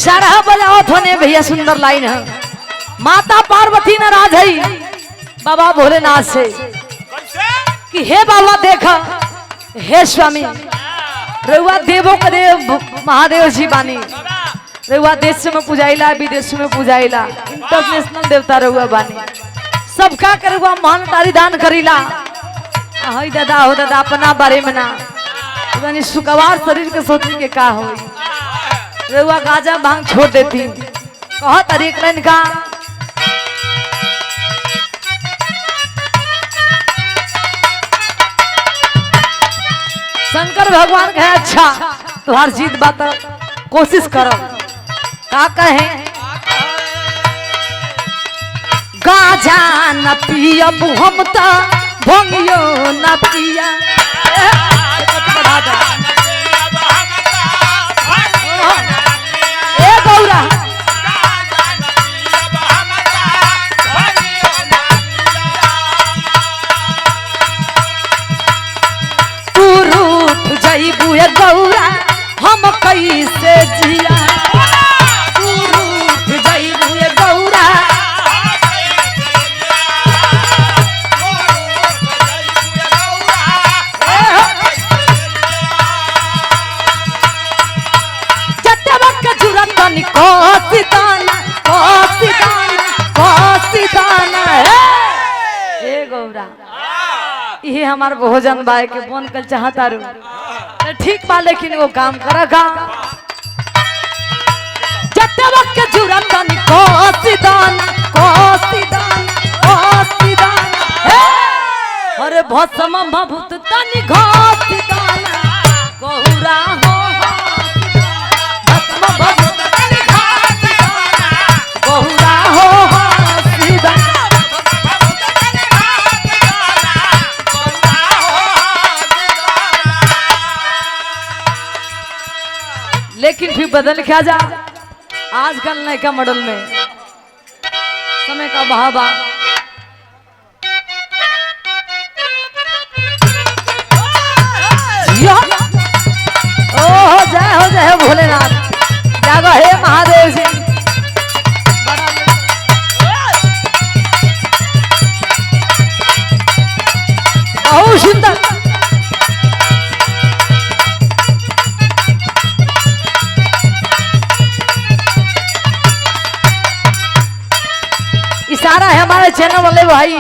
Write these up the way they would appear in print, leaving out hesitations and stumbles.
इशारा बजाओ थोने भैया सुंदर लाइन है। माता पार्वती नाराज है बाबा भोलेनाथ से कि हे बाबा देखा, हे स्वामी रउआ देवो के देव महादेव जी बानी, रउआ देश में पूजाइला विदेश में पूजाइला, इंटरनेशनल देवता रउआ बानी, सबका के रउआ मानतारी दान करीला। हई दादा हो दादा अपना बारे में ना यानी सुकवार शरीर के सोचने के का हो, रउआ गाजा भांग छोड़ देती। कह तरीक लाइन का शंकर भगवान कहे अच्छा तुहार जीत बात कोशिश करो। का कहे गाजा न पियब हम त भंगियो न पिया। ए गौरा तू रूठ जइबू ए गौरा हम कैसे जिया, तू रूठ जइबू ए गौरा ये हमार भोजन बाय के बोन कल चाहता रू ठीक बा, लेकिन वो काम करेगा जत्ते वक्त के जुरन तनी कोसिदाना अरे भस्म भभूत तनी घोसिदाना गौरा हो भस्म भभूत तनी घोसिदाना गौरा हो सीदाना। लेकिन फिर बदल क्या जा आजकल नए का मॉडल में समय का बहावा। ओह जय हो भोलेनाथ, जागो हे महादेव जी। बहुत सुंदर इशारा है हमारे चैनल वाले भाई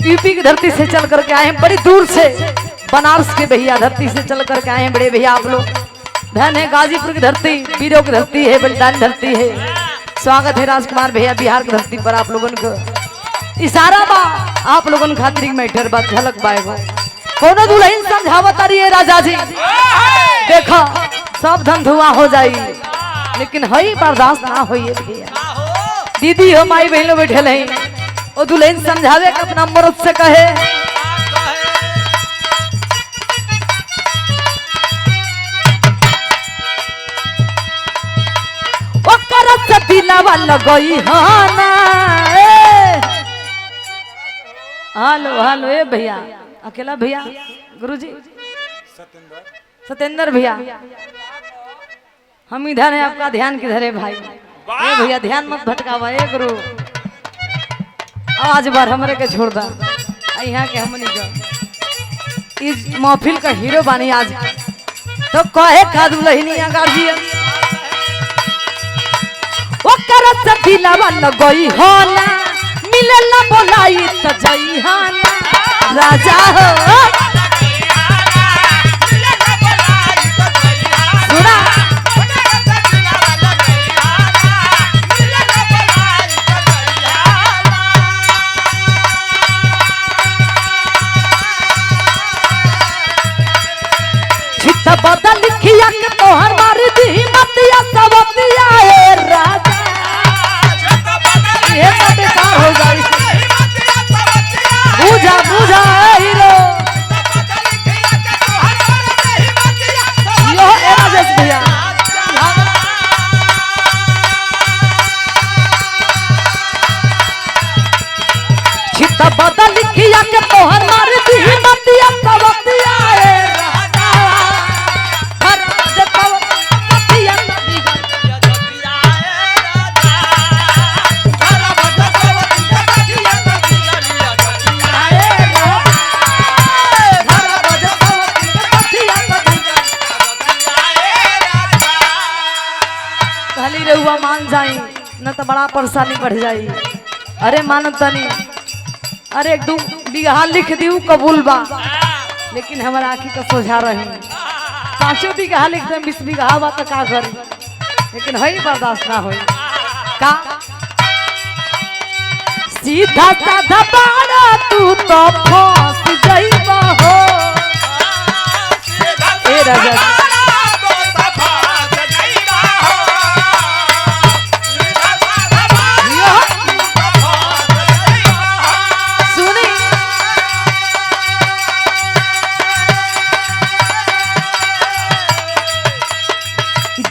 यूपी की धरती से चल करके आए हैं, बड़ी दूर से बनारस के भैया धरती से चल करके आए हैं बड़े भैया आप लोग। बहन है गाजीपुर की धरती, वीरों की धरती है, बलिदान धरती है। स्वागत है राजकुमार भैया बिहार की धरती पर आप लोगों को। इशारा बा आप लोगों ने खातिर मैटर बात झलक पाएगा कोनो दुल्हन समझावत रही है राजा जी देखा सब धन धुआं हो जाई, लेकिन हई बर्दाश्त ना होई भैया। दीदी हो माई बहनों बैठे नहीं वो दुल्हन समझावे कि अपना मर्द से कहे ओ करत दिलवा लगई हाना। हेलो हेलो ए भैया अकेला भैया गुरुजी सतेंद्र भैया हम इधर हैं, आपका ध्यान किधर है भाई? ए भैया ध्यान मत भटकावा ए गुरु, आज बार हमरे के छोड़ दा। यहाँ के हमनी का इस महफिल का हीरो बानी आज तो कहे का दुल्हनिया गार्जियन ओ करत दिलवा लगई होला मिलला बोलाई त जई हाना राजा हो सुना बदल लिखिया के तोहर मार दी मतिया सबतिया ए राजा ये तो बेकार हो जाई। बुझा बुझा हीरो यो ए राजेश भैया चित बदल लिखिया के तोहर मार दी मतिया सबतिया ए मान जाई न तो बड़ा परेशानी बढ़ जाई। अरे मान तनी, अरे एक दो बीघा लिख दियो कबूल बा, लेकिन हमारा आँखी का सोझा रही। 5 बीघा लिख दे, 20 बीघा बा तो का करी, लेकिन है बर्दाश्त ना होई का। सीधा साधा बाड़ा तू तो फंस जाइबा हो ए राजा।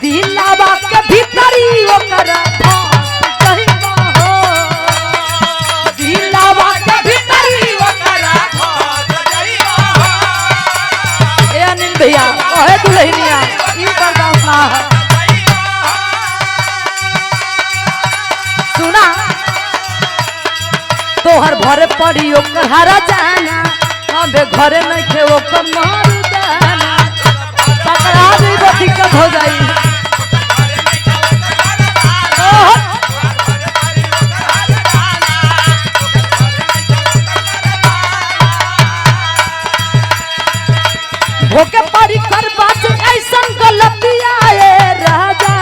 दिलावा के भीतरी ओकर दिलावा के भीतरी ओकर ए अनिल भैया ओहे दुल्हनिया ई बर्दाश्त ना है। सुना तोहर भरे पड़ी ओकर हरा जाना, अबे घरे नहीं थे ओकर मार जाना, पकड़ा दी तो दिक्कत हो जाई। भोके पारी कर बात ऐसन गलतिया ए राजा,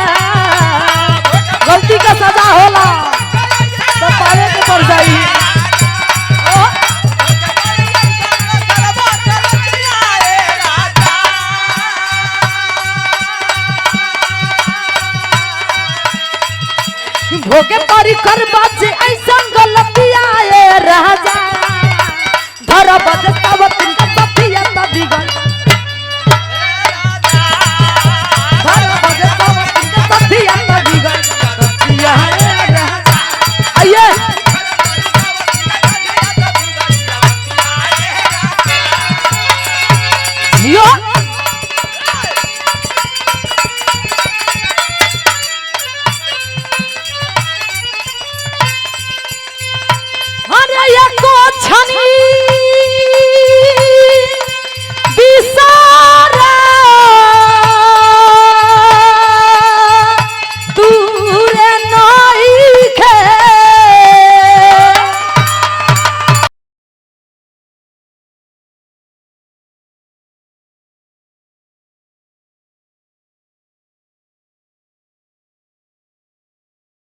गलती का सजा होला तो पावे के पड़ जाई। भोके पारी कर बात ऐसन गलतिया ए राजा, धर बजतावत का सतिया बिगड़ आइए